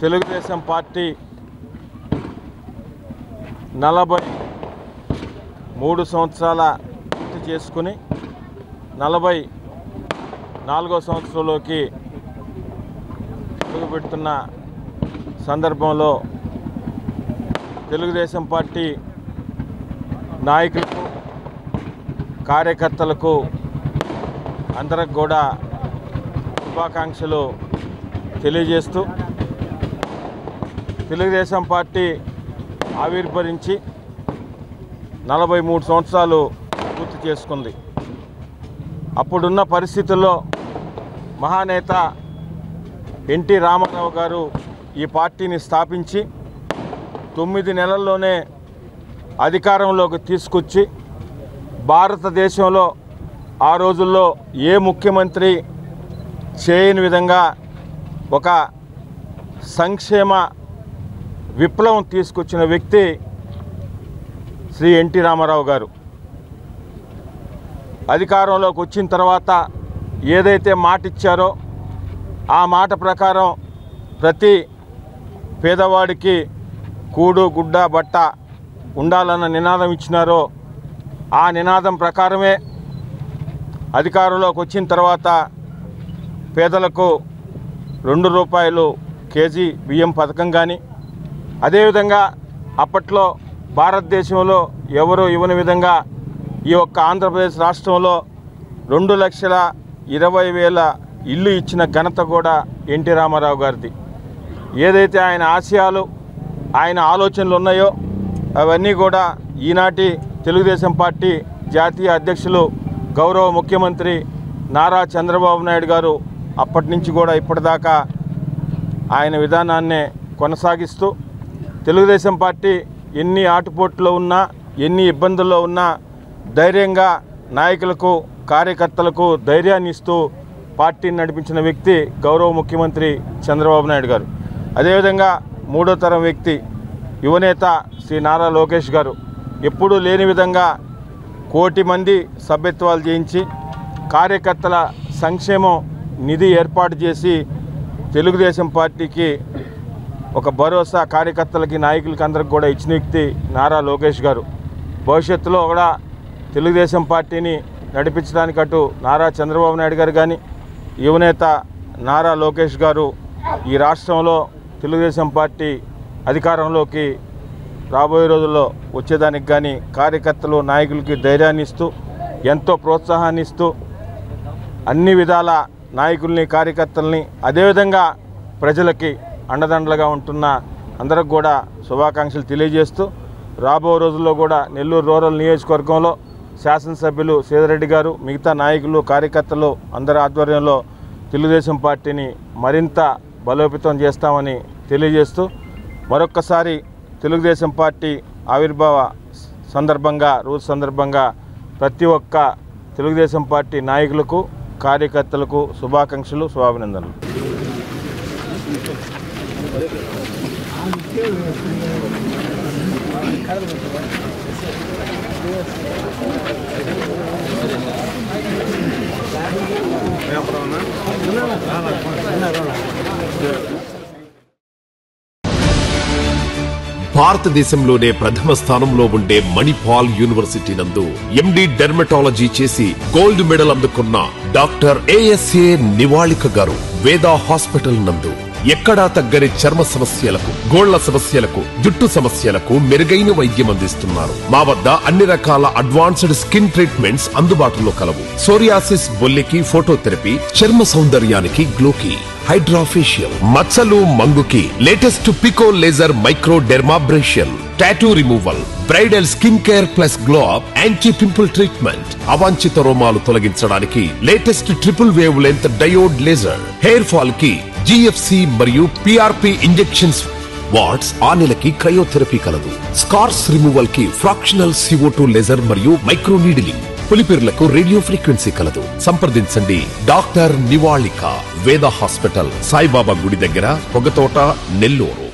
Telugu Desam party 43 సంవత్సరాల పూర్తి చేసుకుని 44వ సంవత్సరంలోకి అడుగుపెడుతున్న సందర్భంలో తెలుగుదేశం పార్టీ నాయకులకు, కార్యకర్తలకు అందరికి కూడా శుభాకాంక్షలు తెలియజేస్తూ తెలుగుదేశం పార్టీ ఆవిర్భవించి 43 సంవత్సరాలు పూర్తి చేసుకుంది. అప్పుడున్న పరిస్థితుల్లో మహానేత ఎన్టీ రామారావు గారు ఈ పార్టీని స్థాపించి 9 నెలల్లోనే అధికారంలోకి తీసుకొచ్చి భారతదేశంలో ఆ రోజుల్లో ఏ ముఖ్యమంత్రి చేయని విధంగా ఒక సంక్షేమ విప్లవం తీసుకొచ్చిన వ్యక్తి శ్రీ ఎన్టీ రామారావు గారు. అధికారంలోకి వచ్చిన తర్వాత ఏదైతే మాట ఇచ్చారో ఆ మాట ప్రకారం ప్రతి పేదవాడికి కూడు గుడ్డ బట్ట ఉండాలన్న నినాదం ఇచ్చినారో ఆ నినాదం ప్రకారమే అధికారంలోకి వచ్చిన తర్వాత పేదలకు 2 రూపాయలు కేజీ బియ్యం పథకం కానీ, అదేవిధంగా అప్పట్లో భారతదేశంలో ఎవరూ ఇవ్వని విధంగా ఈ ఒక్క ఆంధ్రప్రదేశ్ రాష్ట్రంలో 2,20,000 ఇల్లు ఇచ్చిన ఘనత కూడా ఎన్టీ రామారావు గారిది. ఏదైతే ఆయన ఆశయాలు, ఆయన ఆలోచనలు ఉన్నాయో అవన్నీ కూడా ఈనాటి తెలుగుదేశం పార్టీ జాతీయ అధ్యక్షులు గౌరవ ముఖ్యమంత్రి నారా చంద్రబాబు నాయుడు గారు అప్పటి నుంచి కూడా ఇప్పటిదాకా ఆయన విధానాన్నే కొనసాగిస్తూ తెలుగుదేశం పార్టీ ఎన్ని ఆటుపోట్లో ఉన్నా, ఎన్ని ఇబ్బందుల్లో ఉన్నా ధైర్యంగా నాయకులకు, కార్యకర్తలకు ధైర్యాన్ని ఇస్తూ పార్టీని నడిపించిన వ్యక్తి గౌరవ ముఖ్యమంత్రి చంద్రబాబు నాయుడు గారు. అదేవిధంగా 3వ తరం వ్యక్తి యువనేత శ్రీ నారా లోకేష్ గారు ఎప్పుడూ లేని విధంగా 1 కోటి మంది సభ్యత్వాలు చేయించి కార్యకర్తల సంక్షేమం నిధి ఏర్పాటు చేసి తెలుగుదేశం పార్టీకి ఒక భరోసా కార్యకర్తలకి, నాయకులకి అందరికి కూడా ఇచ్చిన వ్యక్తి నారా లోకేష్ గారు. భవిష్యత్తులో కూడా తెలుగుదేశం పార్టీని నడిపించడానికి అటు నారా చంద్రబాబు నాయుడు గారు కానీ, యువనేత నారా లోకేష్ గారు ఈ రాష్ట్రంలో తెలుగుదేశం పార్టీ అధికారంలోకి రాబోయే రోజుల్లో వచ్చేదానికి కానీ కార్యకర్తలు, నాయకులకి ధైర్యాన్ని ఇస్తూ, ఎంతో ప్రోత్సాహాన్ని ఇస్తూ అన్ని విధాల నాయకుల్ని, కార్యకర్తల్ని, అదేవిధంగా ప్రజలకి అండదండలుగా ఉంటున్న అందరికి కూడా శుభాకాంక్షలు తెలియజేస్తూ రాబో రోజుల్లో కూడా నెల్లూరు రూరల్ నియోజకవర్గంలో శాసనసభ్యులు సీతారెడ్డి గారు, మిగతా నాయకులు, కార్యకర్తలు అందరి ఆధ్వర్యంలో తెలుగుదేశం పార్టీని మరింత బలోపేతం చేస్తామని తెలియజేస్తూ మరొక్కసారి తెలుగుదేశం పార్టీ ఆవిర్భావ సందర్భంగా, రోజు సందర్భంగా ప్రతి ఒక్క తెలుగుదేశం పార్టీ నాయకులకు, కార్యకర్తలకు శుభాకాంక్షలు, శుభాభినందనలు. భారతదేశంలోనే ప్రథమ స్థానంలో ఉండే మణిపాల్ యూనివర్సిటీ నందు ఎండి డెర్మటాలజీ చేసి గోల్డ్ మెడల్ అందుకున్న డాక్టర్ ఏఎస్ఏ నివాళిక గారు వేదా హాస్పిటల్ నందు ఎక్కడా తగ్గని చర్మ సమస్యలకు, గోళ్ల సమస్యలకు, జుట్టు సమస్యలకు మెరుగైన వైద్యం అందిస్తున్నారు. మా వద్ద అన్ని రకాల అడ్వాన్స్డ్ స్కిన్ ట్రీట్మెంట్స్ అందుబాటులో కలవు. సోరియాసిస్, బొల్లికి ఫోటోథెరపీ, చర్మ సౌందర్యానికి గ్లోకి, హైడ్రాఫేషియల్, మచ్చలు, మంగుకి latest pico laser micro dermabrasion, tattoo removal, bridal skin care plus glow up, anti pimple treatment, అవాంఛిత రోమాలు తొలగించడానికి latest triple wavelength diode laser, hair fall కి జిఎఫ్సి మరియు పిఆర్పి ఇంజెక్షన్స్, వాట్స్ 6 నెలలకి క్రయోథెరపీ కలదు. స్కార్స్ రిమూవల్ కి ఫ్రాక్షనల్ CO2 లేజర్ మరియు మైక్రో నీడిలింగ్, పులిపిర్లకు రేడియో ఫ్రీక్వెన్సీ కలదు. సంప్రదించండి డాక్టర్ నివాళిక, వేద హాస్పిటల్, సాయిబాబా గుడి దగ్గర, పొగతోట, నెల్లూరు.